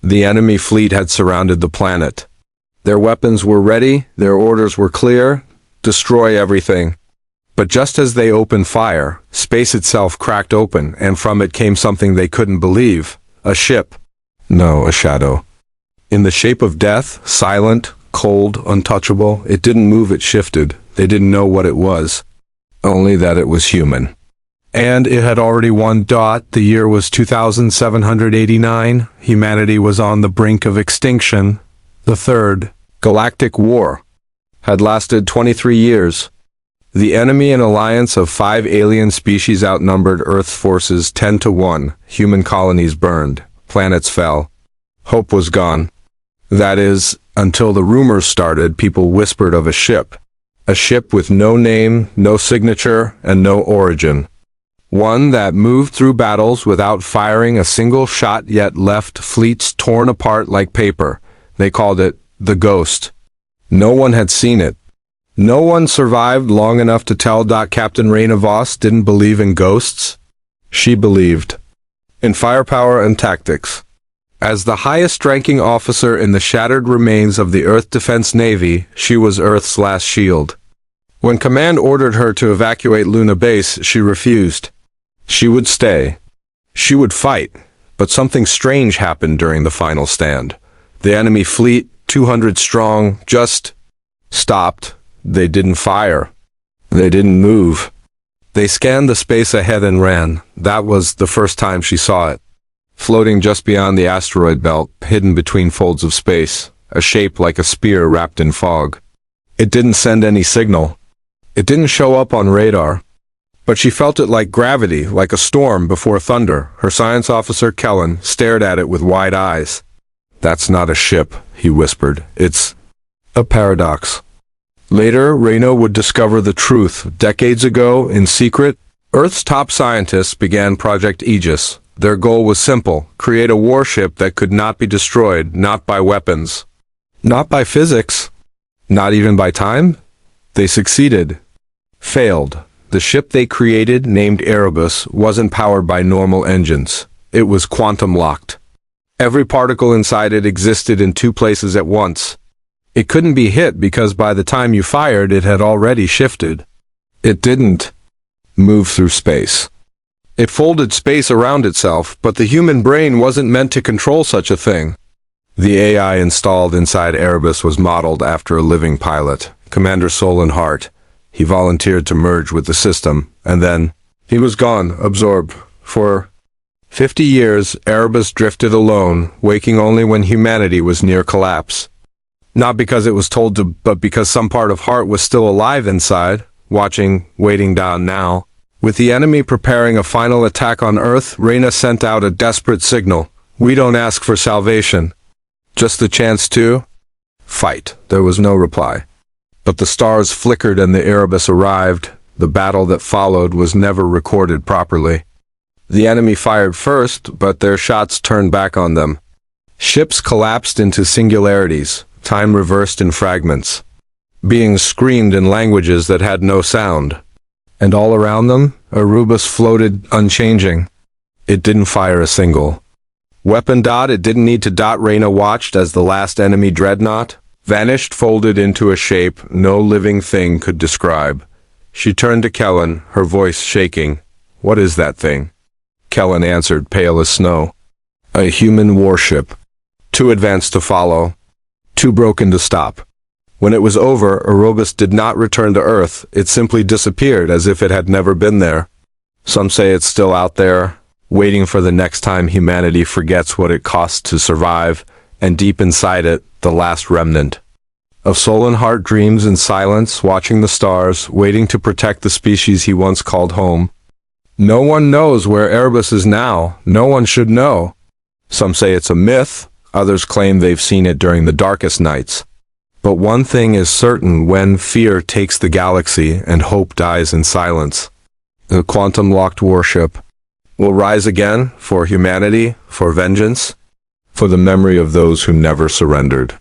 The enemy fleet had surrounded the planet. Their weapons were ready, their orders were clear: destroy everything. But just as they opened fire, space itself cracked open, and from it came something they couldn't believe. A ship. No, a shadow. In the shape of death, silent, cold, untouchable. It didn't move, it shifted. They didn't know what it was. Only that it was human. And it had already won. The year was 2789. Humanity was on the brink of extinction. The Third Galactic War had lasted 23 years. The enemy, an alliance of 5 alien species, outnumbered Earth's forces 10-1. Human colonies burned. Planets fell. Hope was gone. That is, until the rumors started. People whispered of a ship. A ship with no name, no signature, and no origin. One that moved through battles without firing a single shot, yet left fleets torn apart like paper. They called it the Ghost. No one had seen it. No one survived long enough to tell. Captain Raina Voss didn't believe in ghosts. She believed in firepower and tactics. As the highest-ranking officer in the shattered remains of the Earth Defense Navy, she was Earth's last shield. When command ordered her to evacuate Luna Base, she refused. She would stay. She would fight. But something strange happened during the final stand. The enemy fleet, 200 strong, just stopped. They didn't fire. They didn't move. They scanned the space ahead and ran. That was the first time she saw it. Floating just beyond the asteroid belt, hidden between folds of space, a shape like a spear wrapped in fog. It didn't send any signal. It didn't show up on radar. But she felt it like gravity, like a storm before thunder. Her science officer, Kellen, stared at it with wide eyes. "That's not a ship," he whispered. "It's a paradox." Later, Raina would discover the truth. Decades ago, in secret, Earth's top scientists began Project Aegis. Their goal was simple: create a warship that could not be destroyed, not by weapons, not by physics, not even by time. They succeeded. Failed. The ship they created, named Erebus, wasn't powered by normal engines. It was quantum-locked. Every particle inside it existed in 2 places at once. It couldn't be hit because by the time you fired, it had already shifted. It didn't move through space. It folded space around itself, but the human brain wasn't meant to control such a thing. The AI installed inside Erebus was modeled after a living pilot, Commander Solon Hart. He volunteered to merge with the system, and then he was gone, absorbed. For 50 years, Erebus drifted alone, waking only when humanity was near collapse. Not because it was told to, but because some part of Hart was still alive inside, watching, waiting down now. With the enemy preparing a final attack on Earth, Raina sent out a desperate signal. "We don't ask for salvation. Just the chance to fight." There was no reply. But the stars flickered and the Erebus arrived. The battle that followed was never recorded properly. The enemy fired first, but their shots turned back on them. Ships collapsed into singularities, time reversed in fragments. Beings screamed in languages that had no sound. And all around them, Erebus floated unchanging. It didn't fire a single weapon. It didn't need to. Raina watched as the last enemy dreadnought vanished, folded into a shape no living thing could describe. She turned to Kellen, her voice shaking. "What is that thing?" Kellen answered, pale as snow. "A human warship. Too advanced to follow. Too broken to stop." When it was over, Erebus did not return to Earth. It simply disappeared as if it had never been there. Some say it's still out there, waiting for the next time humanity forgets what it costs to survive, and deep inside it, the last remnant of Solon Hart dreams in silence, watching the stars, waiting to protect the species he once called home. No one knows where Erebus is now. No one should know. Some say it's a myth. Others claim they've seen it during the darkest nights. But one thing is certain: when fear takes the galaxy and hope dies in silence, the quantum-locked warship will rise again, for humanity, for vengeance, for the memory of those who never surrendered.